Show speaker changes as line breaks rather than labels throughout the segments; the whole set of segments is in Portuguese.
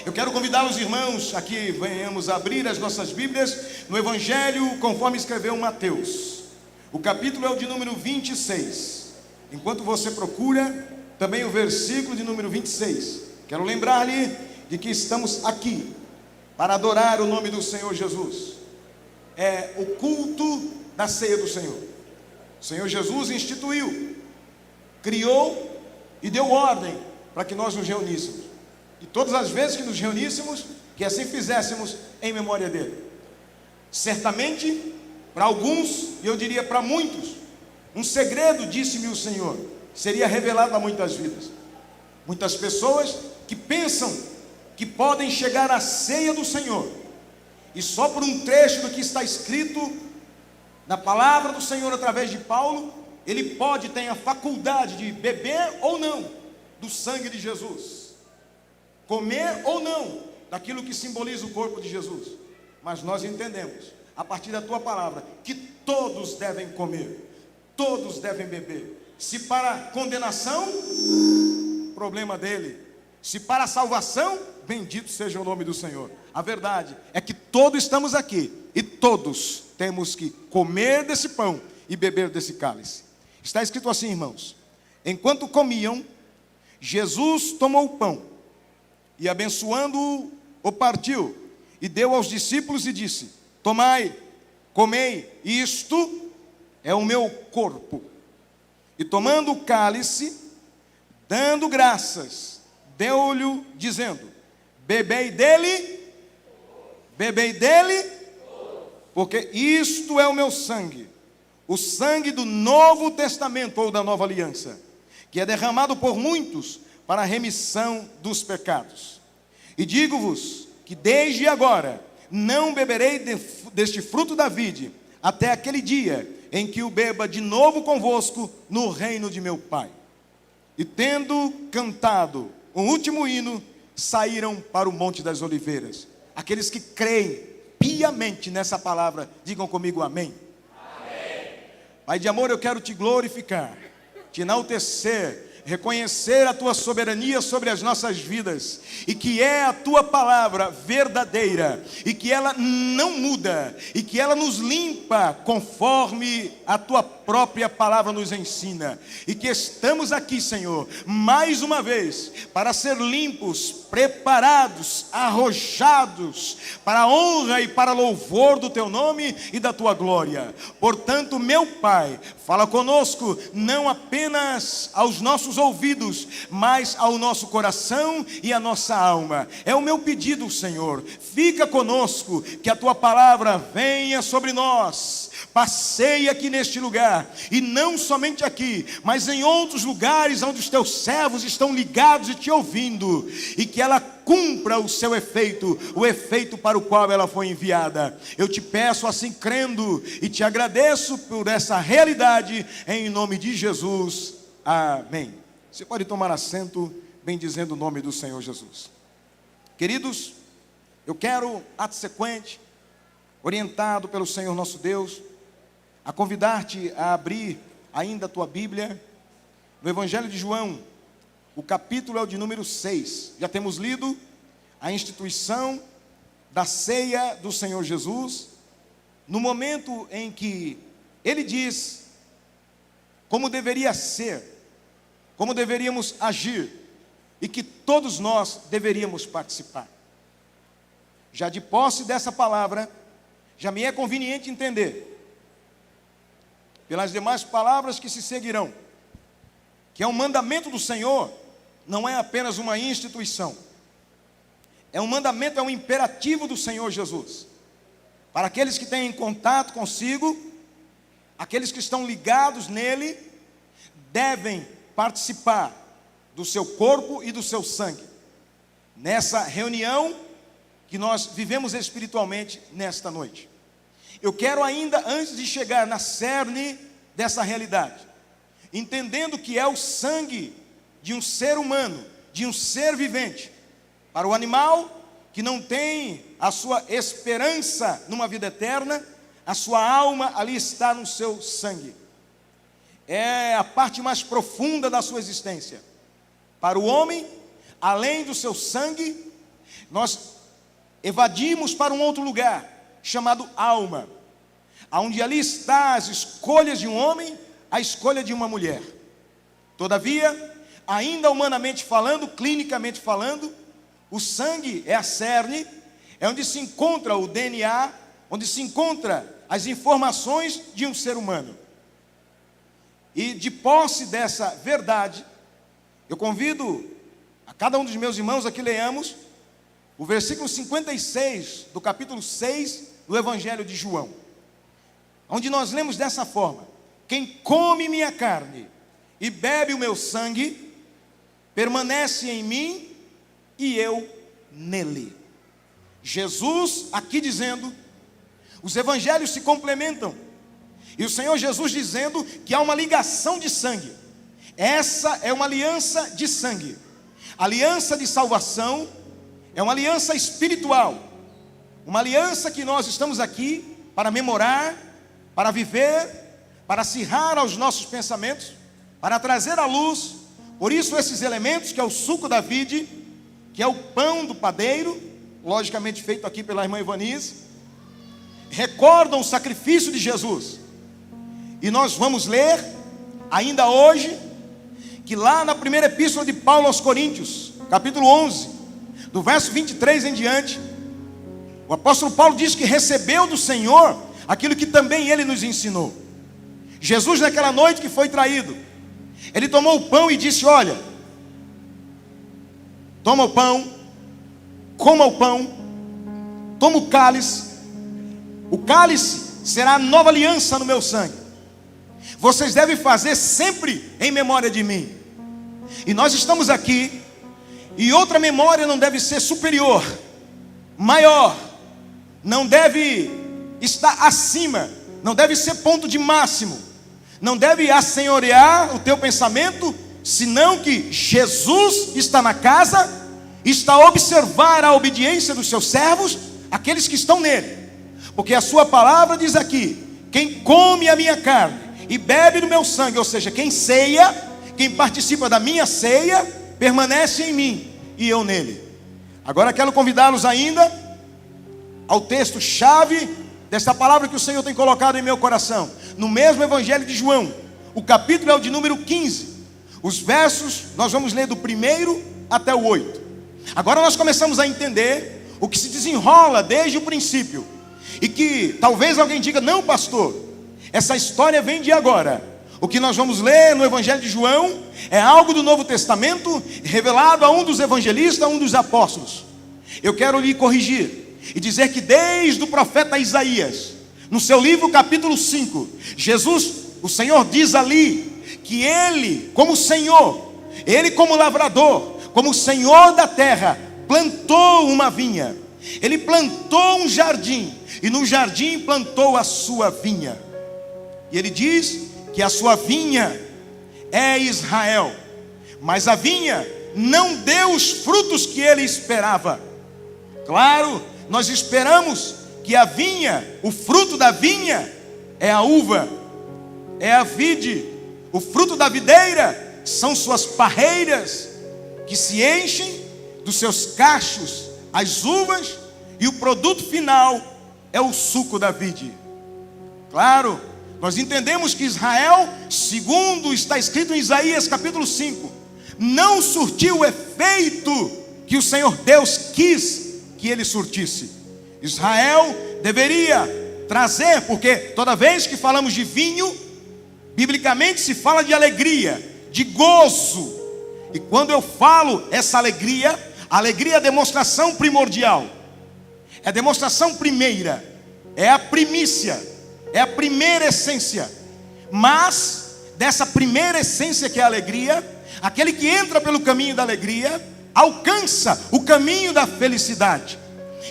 Eu quero convidar os irmãos a que venhamos abrir as nossas Bíblias no Evangelho conforme escreveu Mateus. O capítulo é o de número 26. Enquanto você procura, também o versículo de número 26. Quero lembrar-lhe de que estamos aqui para adorar o nome do Senhor Jesus. É o culto da ceia do Senhor. O Senhor Jesus instituiu, criou e deu ordem para que nós nos reuníssemos. E todas as vezes que nos reuníssemos, que assim fizéssemos em memória dele. Certamente, para alguns, e eu diria para muitos, um segredo, disse-me o Senhor, seria revelado a muitas vidas. Muitas pessoas que pensam que podem chegar à ceia do Senhor, e só por um trecho do que está escrito na palavra do Senhor através de Paulo, ele pode ter a faculdade de beber ou não do sangue de Jesus, comer ou não daquilo que simboliza o corpo de Jesus. Mas nós entendemos, a partir da tua palavra, que todos devem comer, todos devem beber. Se para condenação, problema dele. Se para salvação, bendito seja o nome do Senhor. A verdade é que todos estamos aqui e todos temos que comer desse pão e beber desse cálice. Está escrito assim, irmãos: enquanto comiam, Jesus tomou o pão e, abençoando-o, o partiu e deu aos discípulos e disse: tomai, comei, isto é o meu corpo. E tomando o cálice, dando graças, deu-lhe, dizendo: bebei dele, porque isto é o meu sangue, o sangue do Novo Testamento ou da Nova Aliança, que é derramado por muitos para a remissão dos pecados. E digo-vos que desde agora não beberei deste fruto da vide, até aquele dia em que o beba de novo convosco no reino de meu Pai. E tendo cantado o último hino, saíram para o Monte das Oliveiras. Aqueles que creem piamente nessa palavra, digam comigo amém. Amém. Pai de amor, eu quero te glorificar, te enaltecer, reconhecer a tua soberania sobre as nossas vidas, e que é a tua palavra verdadeira, e que ela não muda, e que ela nos limpa conforme a tua própria palavra nos ensina, e que estamos aqui, Senhor, mais uma vez, para ser limpos, preparados, arrojados, para a honra e para louvor do teu nome e da tua glória. Portanto, meu Pai, fala conosco, não apenas aos nossos ouvidos, mas ao nosso coração e à nossa alma. É o meu pedido, Senhor, fica conosco, que a tua palavra venha sobre nós, passeie aqui neste lugar, e não somente aqui, mas em outros lugares onde os teus servos estão ligados e te ouvindo, e que ela cumpra o seu efeito, o efeito para o qual ela foi enviada. Eu te peço assim crendo, e te agradeço por essa realidade, em nome de Jesus, amém. Você pode tomar assento, bendizendo o nome do Senhor Jesus. Queridos, eu quero, ato sequente, orientado pelo Senhor nosso Deus, a convidar-te a abrir ainda a tua Bíblia, no Evangelho de João. O capítulo é o de número 6. Já temos lido a instituição da ceia do Senhor Jesus, no momento em que ele diz como deveria ser, como deveríamos agir, e que todos nós deveríamos participar. Já de posse dessa palavra, já me é conveniente entender, pelas demais palavras que se seguirão, que é um mandamento do Senhor, não é apenas uma instituição, é um mandamento, é um imperativo do Senhor Jesus, para aqueles que têm contato consigo, aqueles que estão ligados nele, devem participar do seu corpo e do seu sangue, nessa reunião que nós vivemos espiritualmente nesta noite. Eu quero ainda, antes de chegar na cerne dessa realidade, entendendo que é o sangue de um ser humano, de um ser vivente, para o animal que não tem a sua esperança numa vida eterna, a sua alma ali está no seu sangue. É a parte mais profunda da sua existência. Para o homem, além do seu sangue, nós evadimos para um outro lugar, chamado alma, onde ali está as escolhas de um homem, a escolha de uma mulher. Todavia, ainda humanamente falando, clinicamente falando, o sangue é a cerne, é onde se encontra o DNA, onde se encontra as informações de um ser humano. E de posse dessa verdade, eu convido a cada um dos meus irmãos a que leamos o versículo 56 do capítulo 6 do Evangelho de João, onde nós lemos dessa forma: quem come minha carne e bebe o meu sangue, permanece em mim e eu nele. Jesus aqui dizendo, os evangelhos se complementam, e o Senhor Jesus dizendo que há uma ligação de sangue. Essa é uma aliança de sangue, aliança de salvação, é uma aliança espiritual, uma aliança que nós estamos aqui para memorar, para viver, para acirrar aos nossos pensamentos, para trazer à luz. Por isso esses elementos, que é o suco da vide, que é o pão do padeiro, logicamente feito aqui pela irmã Ivanice, recordam o sacrifício de Jesus. E nós vamos ler, ainda hoje, que lá na primeira epístola de Paulo aos Coríntios, capítulo 11, do verso 23 em diante, o apóstolo Paulo diz que recebeu do Senhor aquilo que também ele nos ensinou. Jesus, naquela noite que foi traído, ele tomou o pão e disse: olha, toma o pão, coma o pão, toma o cálice será a nova aliança no meu sangue. Vocês devem fazer sempre em memória de mim. E nós estamos aqui, e outra memória não deve ser superior, maior, não deve estar acima, não deve ser ponto de máximo, não deve assenhorear o teu pensamento, senão que Jesus está na casa, está a observar a obediência dos seus servos, aqueles que estão nele. Porque a sua palavra diz aqui: quem come a minha carne e bebe do meu sangue, ou seja, quem ceia, quem participa da minha ceia, permanece em mim e eu nele. Agora quero convidá-los ainda ao texto-chave desta palavra que o Senhor tem colocado em meu coração, no mesmo Evangelho de João. O capítulo é o de número 15. Os versos nós vamos ler do 1 até o 8. Agora nós começamos a entender o que se desenrola desde o princípio. E que talvez alguém diga: não, pastor, essa história vem de agora. O que nós vamos ler no Evangelho de João é algo do Novo Testamento, revelado a um dos evangelistas, a um dos apóstolos. Eu quero lhe corrigir e dizer que desde o profeta Isaías, no seu livro capítulo 5, Jesus, o Senhor diz ali que Ele como Senhor, Ele como lavrador, como Senhor da terra, plantou uma vinha. Ele plantou um jardim, e no jardim plantou a sua vinha. E ele diz que a sua vinha é Israel, mas a vinha não deu os frutos que ele esperava. Claro, nós esperamos que a vinha, o fruto da vinha é a uva, é a vide. O fruto da videira são suas parreiras, que se enchem dos seus cachos as uvas, e o produto final é o suco da vide. Claro, nós entendemos que Israel, segundo está escrito em Isaías capítulo 5, não surtiu o efeito que o Senhor Deus quis que ele surtisse. Israel deveria trazer, porque toda vez que falamos de vinho, biblicamente se fala de alegria, de gozo. E quando eu falo essa alegria, a alegria é a demonstração primordial, é a demonstração primeira, é a primícia, é a primeira essência. Mas dessa primeira essência que é a alegria, aquele que entra pelo caminho da alegria alcança o caminho da felicidade.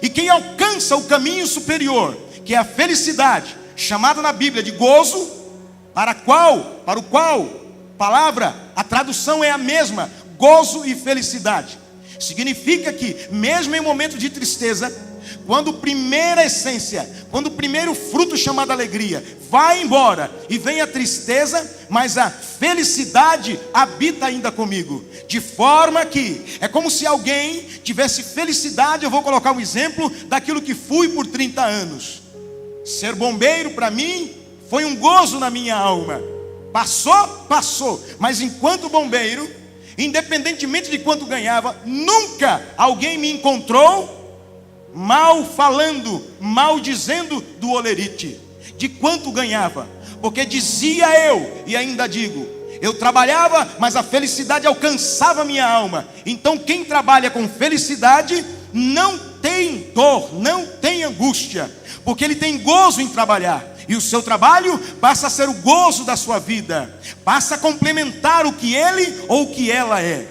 E quem alcança o caminho superior, que é a felicidade, chamada na Bíblia de gozo, para o qual palavra, a tradução é a mesma, gozo e felicidade. Significa que mesmo em momentos de tristeza, quando a primeira essência, quando o primeiro fruto chamado alegria vai embora e vem a tristeza, mas a felicidade habita ainda comigo. De forma que é como se alguém tivesse felicidade. Eu vou colocar um exemplo daquilo que fui por 30 anos. Ser bombeiro para mim foi um gozo na minha alma. Passou, mas enquanto bombeiro, independentemente de quanto ganhava, nunca alguém me encontrou mal falando, mal dizendo do holerite, de quanto ganhava, porque dizia eu, e ainda digo, eu trabalhava, mas a felicidade alcançava minha alma. Então quem trabalha com felicidade não tem dor, não tem angústia, porque ele tem gozo em trabalhar. E o seu trabalho passa a ser o gozo da sua vida, passa a complementar o que ele ou o que ela é.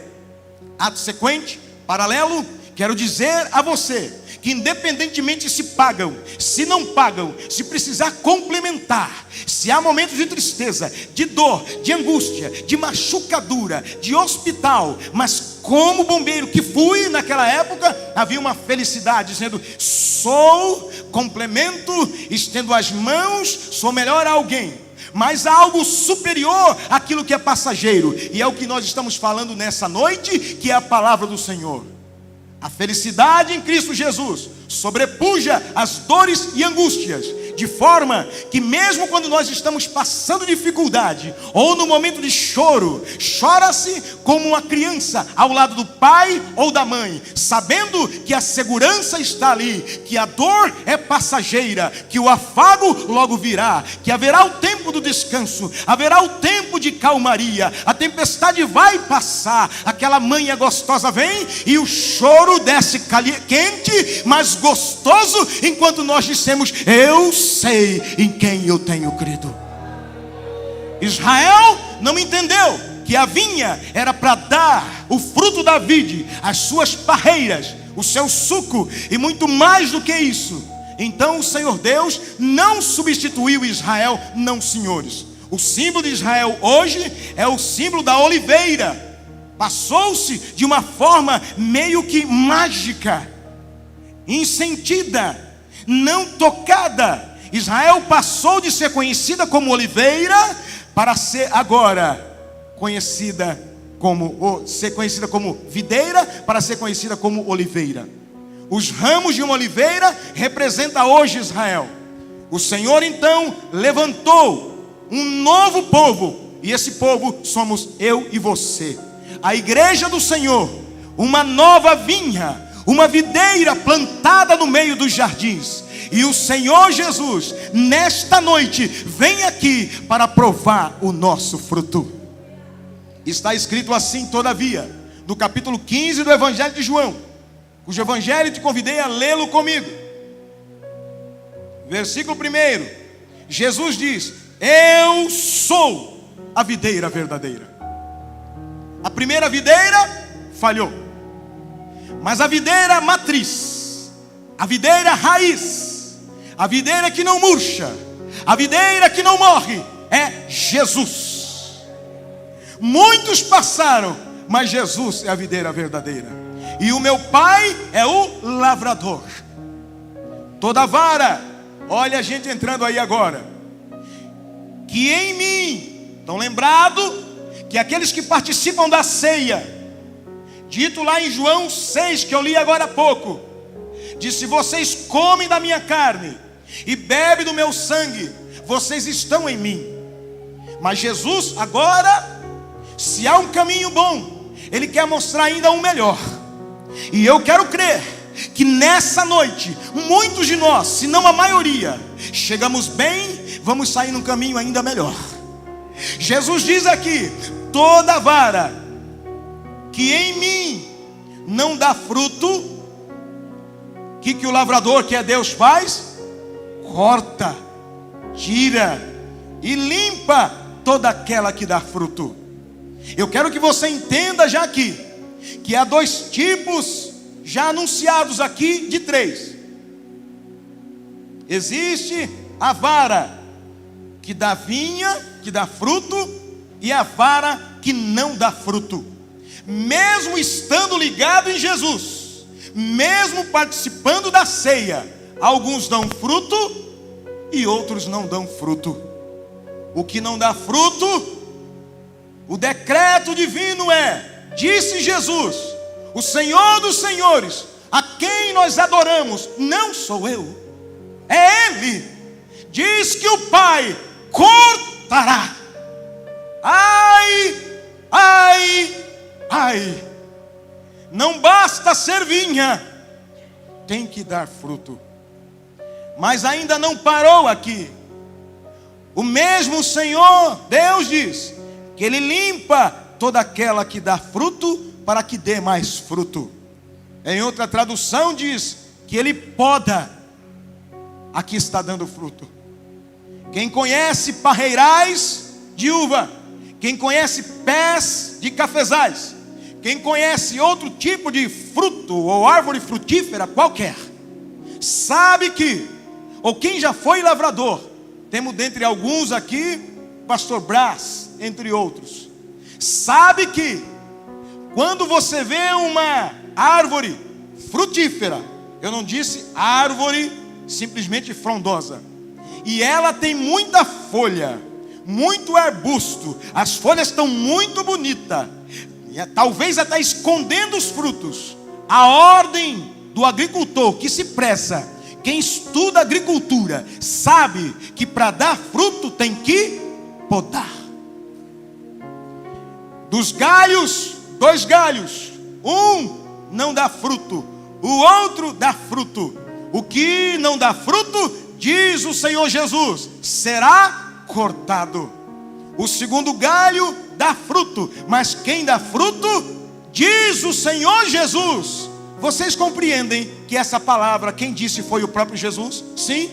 Ato sequente, paralelo, quero dizer a você que independentemente se pagam, se não pagam, se precisar complementar, se há momentos de tristeza, de dor, de angústia, de machucadura, de hospital, mas como bombeiro que fui naquela época, havia uma felicidade, dizendo: sou, complemento, estendo as mãos, sou melhor a alguém, mas há algo superior àquilo que é passageiro, e é o que nós estamos falando nessa noite, que é a palavra do Senhor. A felicidade em Cristo Jesus sobrepuja as dores e angústias, de forma que mesmo quando nós estamos passando dificuldade, ou no momento de choro, chora-se como uma criança ao lado do pai ou da mãe, sabendo que a segurança está ali, que a dor é passageira, que o afago logo virá, que haverá o tempo do descanso, haverá o tempo de calmaria, a tempestade vai passar, aquela manhã gostosa vem e o choro desce quente, mas gostoso, enquanto nós dissemos: eu sei em quem eu tenho crido. Israel não entendeu que a vinha era para dar o fruto da vide, as suas parreiras, o seu suco e muito mais do que isso. Então o Senhor Deus não substituiu Israel, não, senhores. O símbolo de Israel hoje é o símbolo da oliveira. Passou-se de uma forma meio que mágica, insentida, não tocada. Israel passou de ser conhecida como oliveira para ser agora conhecida como videira, para ser conhecida como oliveira. Os ramos de uma oliveira representam hoje Israel. O Senhor então levantou um novo povo, e esse povo somos eu e você, a igreja do Senhor, uma nova vinha, uma videira plantada no meio dos jardins. E o Senhor Jesus, nesta noite, vem aqui para provar o nosso fruto. Está escrito assim, todavia, no capítulo 15 do Evangelho de João, cujo Evangelho te convidei a lê-lo comigo. Versículo 1, Jesus diz: eu sou a videira verdadeira. A primeira videira falhou, mas a videira matriz, a videira raiz, a videira que não murcha, a videira que não morre, é Jesus. Muitos passaram, mas Jesus é a videira verdadeira. E o meu Pai é o lavrador. Toda vara, olha a gente entrando aí agora, que em mim, estão lembrados que aqueles que participam da ceia, dito lá em João 6, que eu li agora há pouco, disse: vocês comem da minha carne e bebem do meu sangue, vocês estão em mim. Mas Jesus agora, se há um caminho bom, Ele quer mostrar ainda um melhor. E eu quero crer que nessa noite, muitos de nós, se não a maioria, chegamos bem, vamos sair num caminho ainda melhor. Jesus diz aqui: toda vara que em mim não dá fruto, o que o lavrador, que é Deus, faz? Corta, tira e limpa toda aquela que dá fruto. Eu quero que você entenda já aqui, que há dois tipos já anunciados aqui, de três. Existe a vara que dá vinha, que dá fruto, e a vara que não dá fruto. Mesmo estando ligado em Jesus, mesmo participando da ceia, alguns dão fruto e outros não dão fruto. O que não dá fruto, o decreto divino é, disse Jesus, o Senhor dos senhores, a quem nós adoramos, não sou eu, é Ele. Diz que o Pai cortará. Ai, ai, ai. Não basta ser vinha, tem que dar fruto. Mas ainda não parou aqui. O mesmo Senhor, Deus diz, que Ele limpa toda aquela que dá fruto, para que dê mais fruto. Em outra tradução diz, que Ele poda a que está dando fruto. Quem conhece parreirais de uva, quem conhece pés de cafezais, quem conhece outro tipo de fruto ou árvore frutífera qualquer, sabe que, ou quem já foi lavrador, temos dentre alguns aqui, pastor Brás, entre outros, sabe que, quando você vê uma árvore frutífera, eu não disse árvore simplesmente frondosa, e ela tem muita folha, muito arbusto, as folhas estão muito bonitas, talvez até escondendo os frutos. A ordem do agricultor que se pressa, quem estuda agricultura, sabe que para dar fruto tem que podar. Dos galhos, 2 galhos, um não dá fruto, o outro dá fruto. O que não dá fruto, diz o Senhor Jesus, será cortado. O segundo galho dá fruto, mas quem dá fruto, diz o Senhor Jesus. Vocês compreendem que essa palavra, quem disse foi o próprio Jesus? Sim.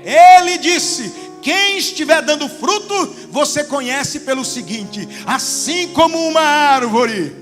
Ele disse, quem estiver dando fruto, você conhece pelo seguinte, assim como uma árvore.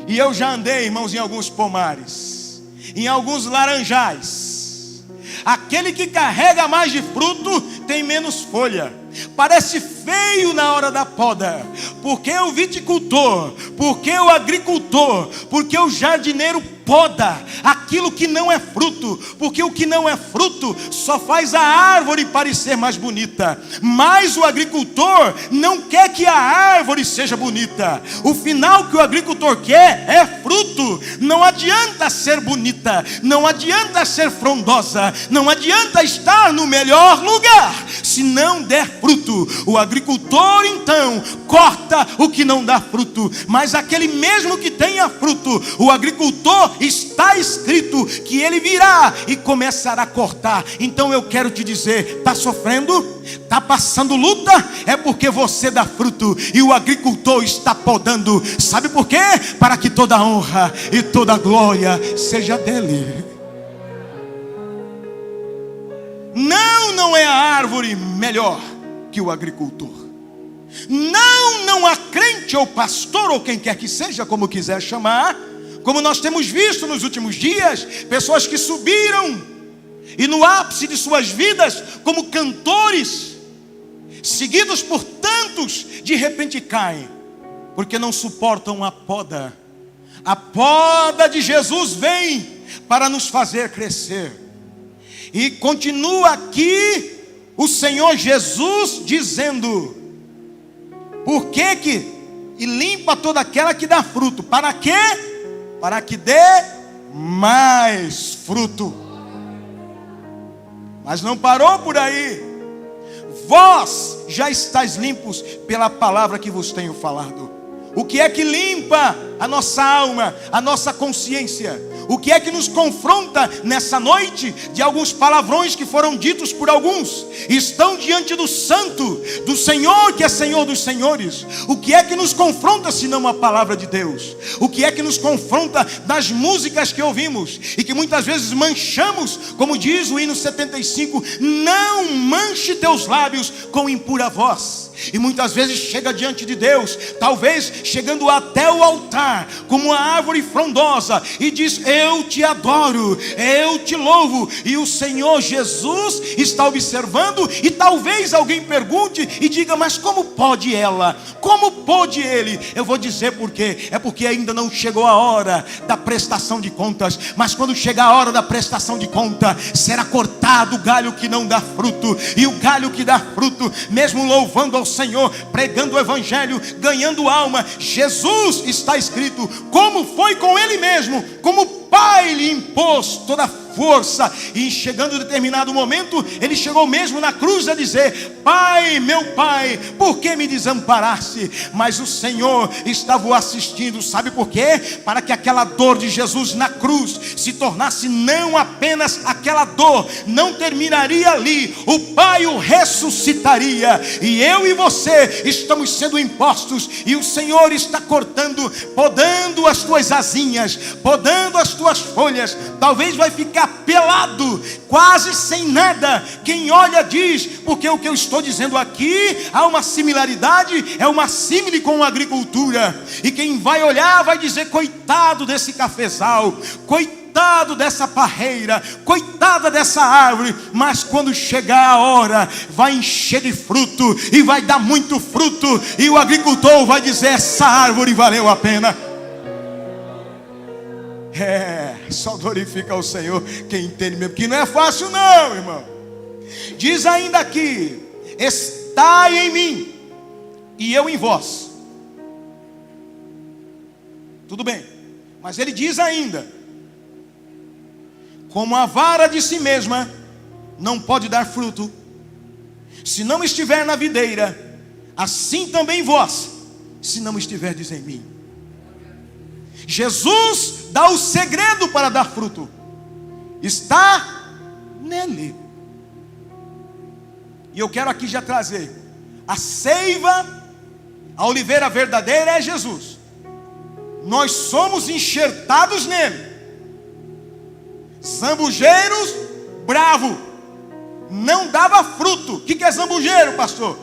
E eu já andei, irmãos, em alguns pomares, em alguns laranjais. Aquele que carrega mais de fruto, tem menos folha. Parece feio na hora da poda, porque o viticultor, porque o agricultor, porque o jardineiro poda aquilo que não é fruto, porque o que não é fruto só faz a árvore parecer mais bonita, mas o agricultor não quer que a árvore seja bonita. O final que o agricultor quer é fruto. Não adianta ser bonita, não adianta ser frondosa, não adianta estar no melhor lugar se não der fruto. O agricultor então corta o que não dá fruto, mas aquele mesmo que tenha fruto, o agricultor, está escrito que ele virá e começará a cortar. Então eu quero te dizer, está sofrendo? Está passando luta? É porque você dá fruto e o agricultor está podando. Sabe por quê? Para que toda honra e toda glória seja dele. Não é a árvore melhor que o agricultor. Não há crente ou pastor ou quem quer que seja, como quiser chamar, como nós temos visto nos últimos dias, pessoas que subiram e no ápice de suas vidas como cantores, seguidos por tantos, de repente caem, porque não suportam a poda. A poda de Jesus vem para nos fazer crescer. E continua aqui o Senhor Jesus dizendo, por que que? E limpa toda aquela que dá fruto. Para quê? Para que dê mais fruto. Mas não parou por aí. Vós já estáis limpos pela palavra que vos tenho falado. O que é que limpa a nossa alma, a nossa consciência? O que é que nos confronta nessa noite de alguns palavrões que foram ditos por alguns? Estão diante do santo, do Senhor que é Senhor dos senhores. O que é que nos confronta senão a palavra de Deus? O que é que nos confronta das músicas que ouvimos e que muitas vezes manchamos, como diz o hino 75, não manche teus lábios com impura voz. e muitas vezes chega diante de Deus, talvez chegando até o altar, como uma árvore frondosa, e diz: eu te adoro, eu te louvo, e o Senhor Jesus está observando, e talvez alguém pergunte e diga: mas como pode ela? Como pode ele? Eu vou dizer por quê. É porque ainda não chegou a hora da prestação de contas, mas quando chegar a hora da prestação de conta, será cortado o galho que não dá fruto, e o galho que dá fruto, mesmo louvando ao Senhor, pregando o evangelho, ganhando alma, Jesus, está escrito, como foi com ele mesmo, como o Pai lhe impôs toda a força, e chegando em determinado momento, ele chegou mesmo na cruz a dizer: Pai, meu Pai, por que me desamparaste? Mas o Senhor estava o assistindo, sabe por quê? Para que aquela dor de Jesus na cruz se tornasse não apenas aquela dor, não terminaria ali, o Pai o ressuscitaria, e eu e você estamos sendo impostos, e o Senhor está cortando, podando as tuas asinhas, podando as tuas folhas, talvez vai ficar pelado, quase sem nada. Quem olha diz, porque o que eu estou dizendo aqui há uma similaridade, é uma símile com a agricultura, e quem vai olhar vai dizer: coitado desse cafezal, coitado dessa parreira, coitada dessa árvore. Mas quando chegar a hora, vai encher de fruto, e vai dar muito fruto, e o agricultor vai dizer: essa árvore valeu a pena. Só glorifica o Senhor quem entende mesmo, que não é fácil não, irmão. Diz ainda aqui: estai em mim e eu em vós. Tudo bem, mas ele diz ainda: como a vara de si mesma não pode dar fruto se não estiver na videira, assim também vós, se não estiverdes em mim. Jesus dá o segredo para dar fruto, está nele. E eu quero aqui já trazer a seiva, a oliveira verdadeira é Jesus. Nós somos enxertados nele. Zambujeiros, bravo, não dava fruto. O que é zambujeiro, pastor?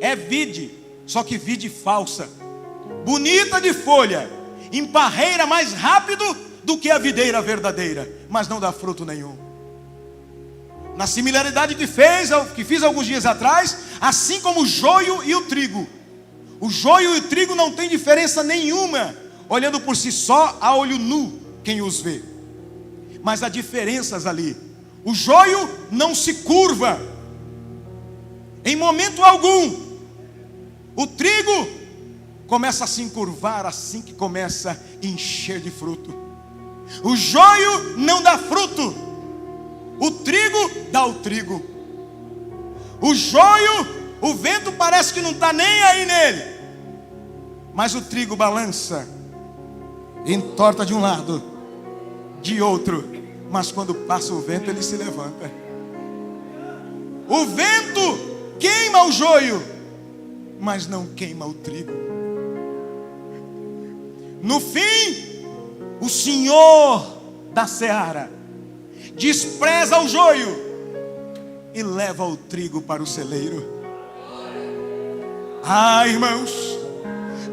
É vide, só que vide falsa, bonita de folha, emparreira mais rápido do que a videira verdadeira, mas não dá fruto nenhum. Na similaridade que fiz alguns dias atrás, assim como o joio e o trigo. O joio e o trigo não tem diferença nenhuma, olhando por si só, a olho nu, quem os vê. Mas há diferenças ali. O joio não se curva em momento algum. O trigo começa a se encurvar assim que começa a encher de fruto. O joio não dá fruto, o trigo dá o trigo. O joio, o vento parece que não está nem aí nele, mas o trigo balança, entorta de um lado, de outro, mas quando passa o vento ele se levanta. O vento queima o joio, mas não queima o trigo. No fim, o Senhor da seara despreza o joio e leva o trigo para o celeiro. Irmãos,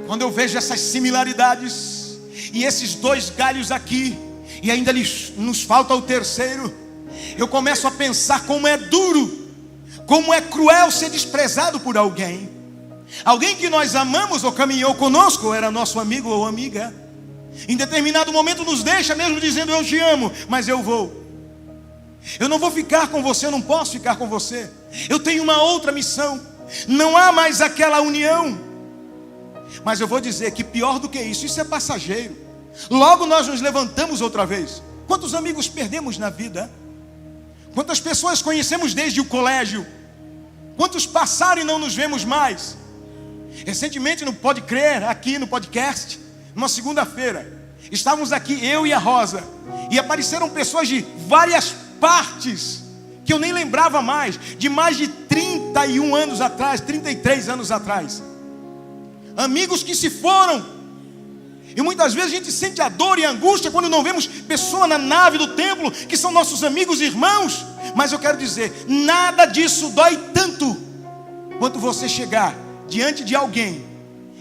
quando eu vejo essas similaridades e esses dois galhos aqui, e ainda nos falta o terceiro, eu começo a pensar como é duro, como é cruel ser desprezado por alguém. Alguém que nós amamos ou caminhou conosco, ou era nosso amigo ou amiga, em determinado momento nos deixa mesmo dizendo: eu te amo, mas eu não vou ficar com você, eu não posso ficar com você, eu tenho uma outra missão, não há mais aquela união. Mas eu vou dizer que pior do que isso é passageiro. Logo nós nos levantamos outra vez. Quantos amigos perdemos na vida? Quantas pessoas conhecemos desde o colégio? Quantos passaram e não nos vemos mais? Recentemente, não pode crer, aqui no podcast, numa segunda-feira, estávamos aqui, eu e a Rosa, e apareceram pessoas de várias partes, que eu nem lembrava mais, de mais de 31 anos atrás, 33 anos atrás. Amigos que se foram, e muitas vezes a gente sente a dor e a angústia quando não vemos pessoa na nave do templo, que são nossos amigos e irmãos. Mas eu quero dizer, nada disso dói tanto quando você chegar diante de alguém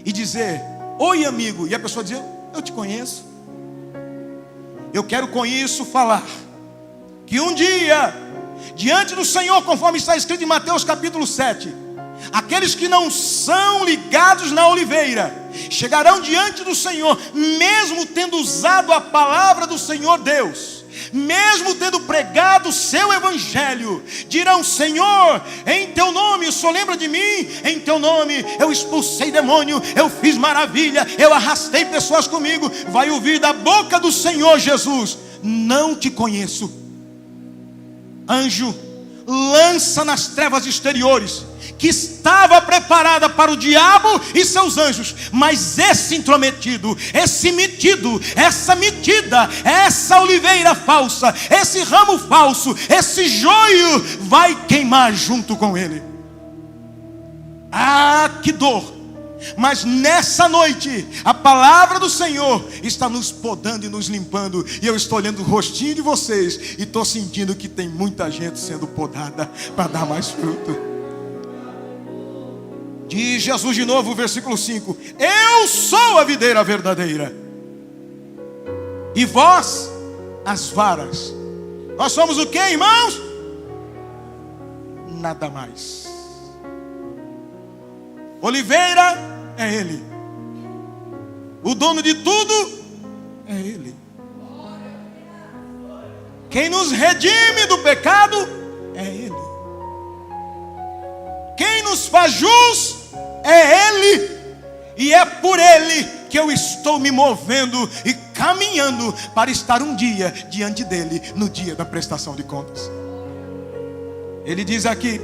e dizer: oi, amigo, e a pessoa dizer: eu te conheço. Eu quero com isso falar que um dia, diante do Senhor, conforme está escrito em Mateus capítulo 7, aqueles que não são ligados na oliveira chegarão diante do Senhor, mesmo tendo usado a palavra do Senhor Deus, mesmo tendo pregado o seu evangelho, dirão: Senhor, em teu nome, o Senhor lembra de mim? Em teu nome eu expulsei demônio, eu fiz maravilha, eu arrastei pessoas comigo. Vai ouvir da boca do Senhor Jesus: não te conheço. Anjo, lança nas trevas exteriores, que estava preparada para o diabo e seus anjos, mas esse intrometido, esse metido, essa metida, essa oliveira falsa, esse ramo falso, esse joio vai queimar junto com ele. Ah, que dor! Mas nessa noite, a palavra do Senhor está nos podando e nos limpando. E eu estou olhando o rostinho de vocês e estou sentindo que tem muita gente sendo podada para dar mais fruto. Diz Jesus de novo, versículo 5: eu sou a videira verdadeira, e vós as varas. Nós somos o que, irmãos? Nada mais. Oliveira é Ele, o dono de tudo é Ele. Quem nos redime do pecado é Ele. Quem nos faz jus é Ele. E é por Ele que eu estou me movendo e caminhando para estar um dia diante dEle, no dia da prestação de contas. Ele diz aqui: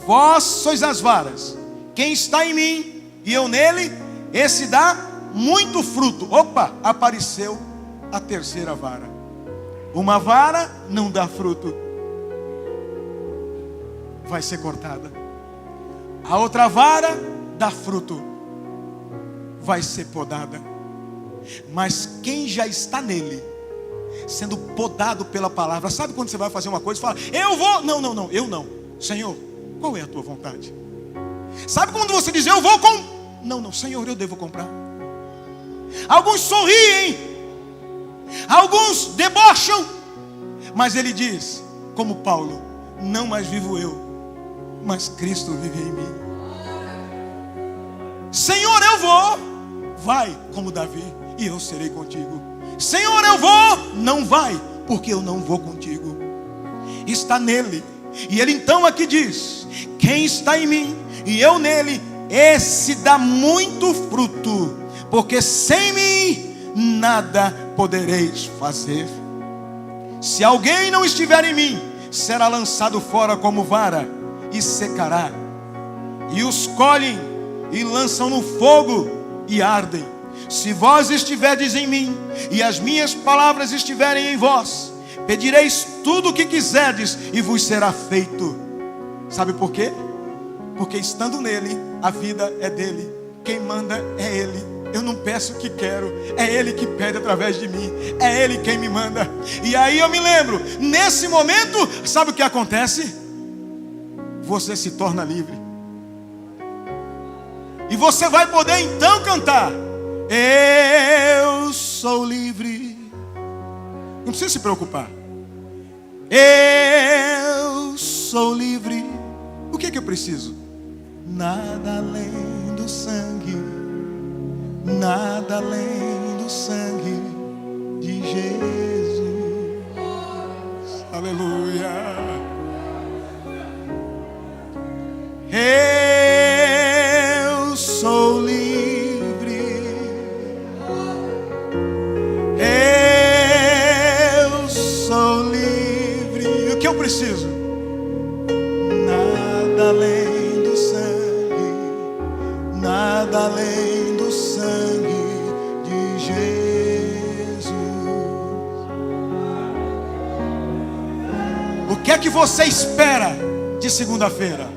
vós sois as varas, quem está em mim e eu nele, esse dá muito fruto. Opa, apareceu a terceira vara. Uma vara não dá fruto, vai ser cortada. A outra vara dá fruto, vai ser podada. Mas quem já está nele, sendo podado pela palavra, sabe quando você vai fazer uma coisa e fala: eu vou, não, eu não. Senhor, qual é a tua vontade? Sabe quando você diz: eu vou com... Não, Senhor, eu devo comprar. Alguns sorriem, alguns debocham, mas ele diz, como Paulo: não mais vivo eu, mas Cristo vive em mim. Senhor, eu vou. Vai como Davi, e eu serei contigo. Senhor, eu vou. Não vai, porque eu não vou contigo. Está nele. E ele então aqui diz: quem está em mim e eu nele, esse dá muito fruto, porque sem mim nada podereis fazer. Se alguém não estiver em mim, será lançado fora como vara e secará. E os colhem e lançam no fogo e ardem. Se vós estiverdes em mim e as minhas palavras estiverem em vós, pedireis tudo o que quiserdes e vos será feito. Sabe por quê? Porque estando nele, a vida é dele. Quem manda é ele. Eu não peço o que quero, é ele que pede através de mim. É ele quem me manda. E aí eu me lembro, nesse momento, sabe o que acontece? Você se torna livre. E você vai poder então cantar: eu sou livre. Não precisa se preocupar. Eu sou livre. O que eu preciso? Nada além do sangue, nada além do sangue de Jesus. Aleluia. Eu sou livre. Eu sou livre. E o que eu preciso? Nada além do sangue, nada além do sangue de Jesus. O que é que você espera de segunda-feira?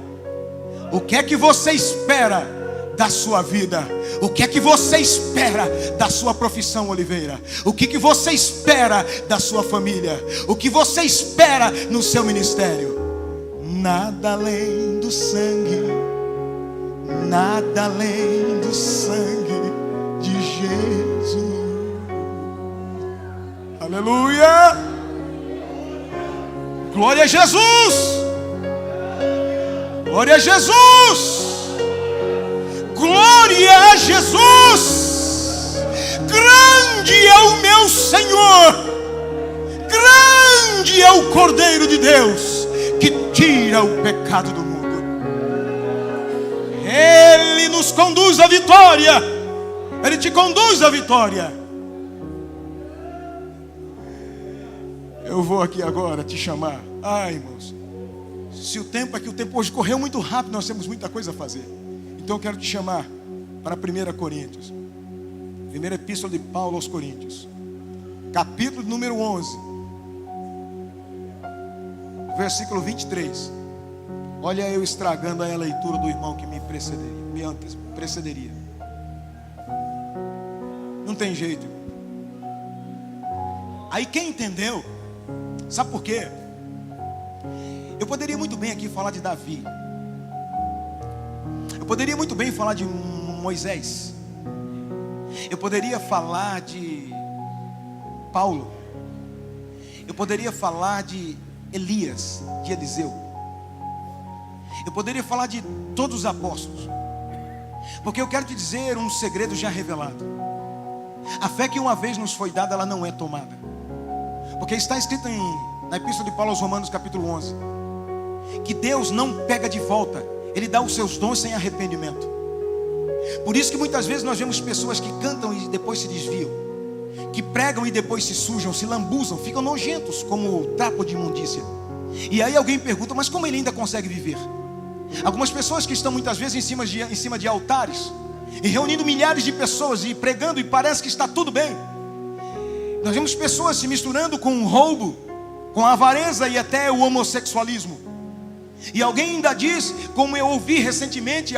O que é que você espera da sua vida? O que é que você espera da sua profissão, Oliveira? O que você espera da sua família? O que você espera no seu ministério? nada além do sangue, nada além do sangue de Jesus. Aleluia! Glória a Jesus! Glória a Jesus! Glória a Jesus! Grande é o meu Senhor, grande é o Cordeiro de Deus, que tira o pecado do mundo. Ele nos conduz à vitória. Ele te conduz à vitória. Eu vou aqui agora te chamar. Ai, irmãos, se o tempo é que o tempo hoje correu muito rápido, nós temos muita coisa a fazer. Então eu quero te chamar para 1 Coríntios, primeira epístola de Paulo aos Coríntios, capítulo número 11, versículo 23. Olha eu estragando a leitura do irmão que me precederia. Não tem jeito. Aí quem entendeu, sabe por quê? Eu poderia muito bem aqui falar de Davi. Eu poderia muito bem falar de Moisés. Eu poderia falar de Paulo. Eu poderia falar de Elias, de Eliseu. Eu poderia falar de todos os apóstolos. Porque eu quero te dizer um segredo já revelado. A fé que uma vez nos foi dada, ela não é tomada. Porque está escrito na epístola de Paulo aos Romanos, capítulo 11, que Deus não pega de volta. Ele dá os seus dons sem arrependimento. Por isso que muitas vezes nós vemos pessoas que cantam e depois se desviam, que pregam e depois se sujam, se lambuzam, ficam nojentos como trapo de imundícia. E aí alguém pergunta, mas como ele ainda consegue viver? Algumas pessoas que estão muitas vezes em cima de altares, e reunindo milhares de pessoas e pregando, e parece que está tudo bem. Nós vemos pessoas se misturando com o roubo, com a avareza e até o homossexualismo. E alguém ainda diz, como eu ouvi recentemente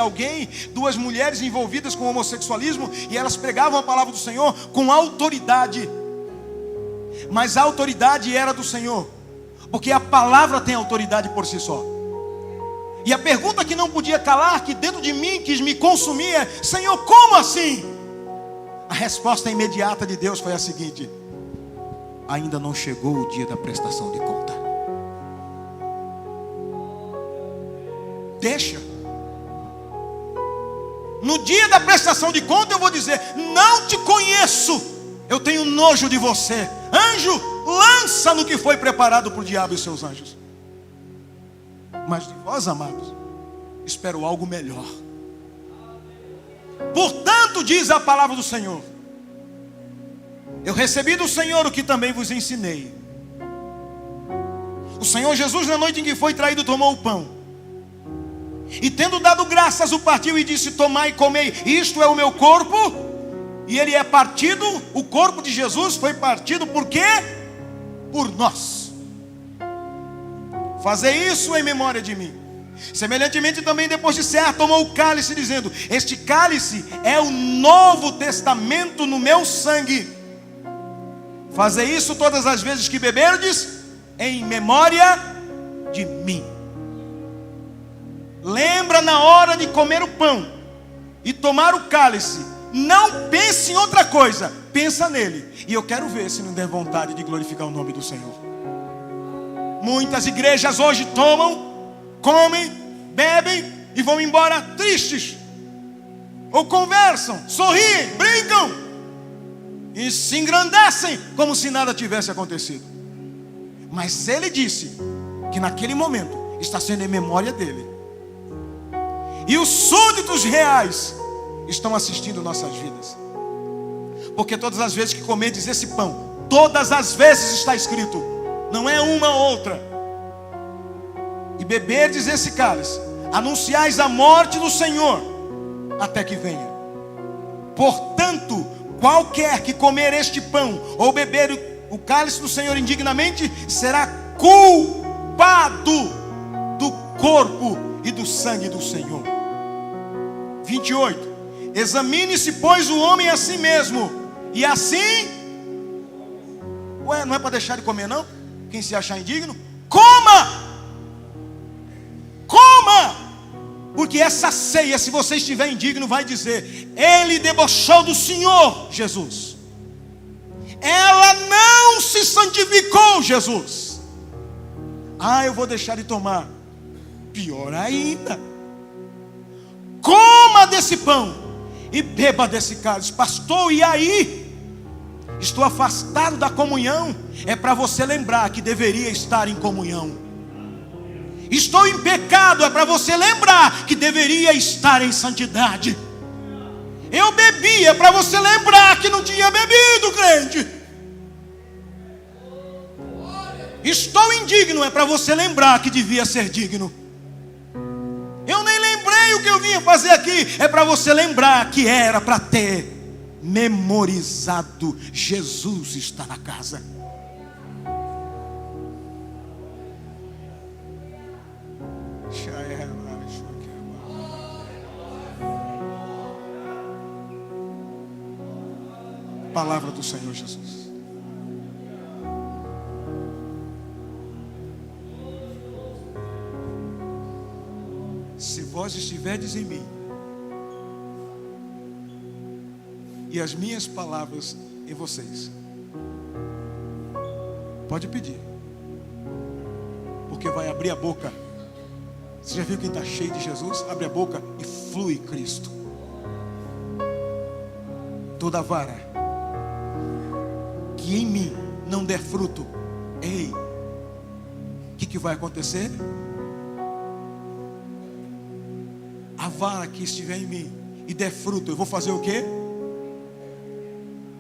duas mulheres envolvidas com homossexualismo, e elas pregavam a palavra do Senhor com autoridade. Mas a autoridade era do Senhor, porque a palavra tem autoridade por si só. E a pergunta que não podia calar, que dentro de mim quis me consumir, é: Senhor, como assim? A resposta imediata de Deus foi a seguinte: ainda não chegou o dia da prestação de conta. Deixa. No dia da prestação de conta eu vou dizer: não te conheço, eu tenho nojo de você. Anjo, lança no que foi preparado para o diabo e seus anjos. Mas de vós, amados, espero algo melhor. Portanto, diz a palavra do Senhor: eu recebi do Senhor o que também vos ensinei. O Senhor Jesus, na noite em que foi traído, tomou o pão, e tendo dado graças, o partiu e disse: tomai e comei, isto é o meu corpo. E ele é partido, o corpo de Jesus foi partido por quê? Por nós. Fazei isso em memória de mim. Semelhantemente também, depois de cear, tomou o cálice, dizendo: este cálice é o novo testamento no meu sangue. Fazei isso todas as vezes que beberdes, em memória de mim. Lembra na hora de comer o pão e tomar o cálice, não pense em outra coisa, pensa nele. E eu quero ver se não der vontade de glorificar o nome do Senhor. Muitas igrejas hoje tomam, comem, bebem e vão embora tristes, ou conversam, sorriem, brincam e se engrandecem como se nada tivesse acontecido. Mas ele disse que naquele momento está sendo em memória dele. E os súditos reais estão assistindo nossas vidas. Porque todas as vezes que comerdes esse pão, todas as vezes está escrito, não é uma ou outra, e beberdes esse cálice, anunciais a morte do Senhor até que venha. Portanto, qualquer que comer este pão ou beber o cálice do Senhor indignamente, será culpado do corpo e do sangue do Senhor. 28. Examine-se, pois, o homem a si mesmo, e assim... Ué, não é para deixar de comer não? Quem se achar indigno, coma! Porque essa ceia, se você estiver indigno, vai dizer: ele debochou do Senhor Jesus. Ela não se santificou, Jesus. Eu vou deixar de tomar. Pior ainda. Coma desse pão e beba desse cálice. Pastor, e aí? Estou afastado da comunhão. É para você lembrar que deveria estar em comunhão. Estou em pecado, é para você lembrar que deveria estar em santidade. Eu bebi, é para você lembrar que não tinha bebido, crente. Estou indigno, é para você lembrar que devia ser digno. Eu nem lembrei o que eu vinha fazer aqui. É para você lembrar que era para ter memorizado: Jesus está na casa. Palavra do Senhor Jesus. Se vós estiverdes em mim e as minhas palavras em vocês, pode pedir, porque vai abrir a boca. Você já viu quem está cheio de Jesus? Abre a boca e flui Cristo. Toda vara que em mim não der fruto, o que vai acontecer? A vara que estiver em mim e der fruto, eu vou fazer o quê?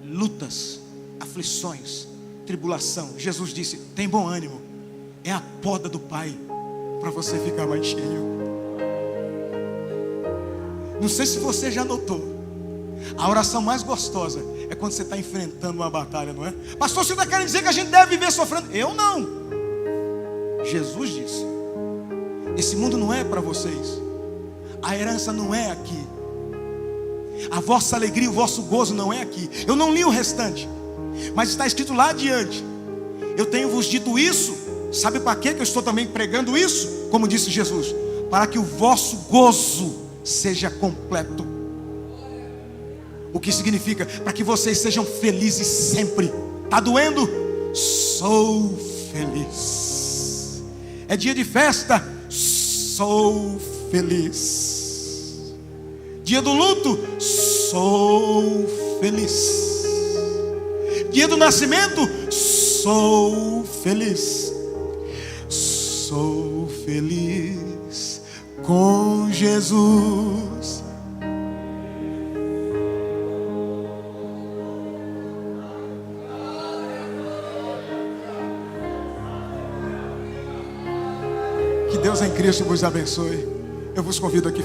Lutas, aflições, tribulação. Jesus disse: tem bom ânimo, é a poda do Pai para você ficar mais cheio. Não sei se você já notou, a oração mais gostosa é quando você está enfrentando uma batalha, não é? Pastor, você está querendo dizer que a gente deve viver sofrendo? Eu não. Jesus disse: esse mundo não é para vocês. A herança não é aqui. A vossa alegria, o vosso gozo não é aqui. Eu não li o restante, mas está escrito lá adiante: eu tenho vos dito isso. Sabe para quê que eu estou também pregando isso? Como disse Jesus: para que o vosso gozo seja completo. O que significa? Para que vocês sejam felizes sempre. Está doendo? Sou feliz. É dia de festa? Sou feliz. Dia do luto? Sou feliz. Dia do nascimento? Sou feliz. Sou feliz com Jesus. Que Deus em Cristo vos abençoe. Eu vos convido aqui.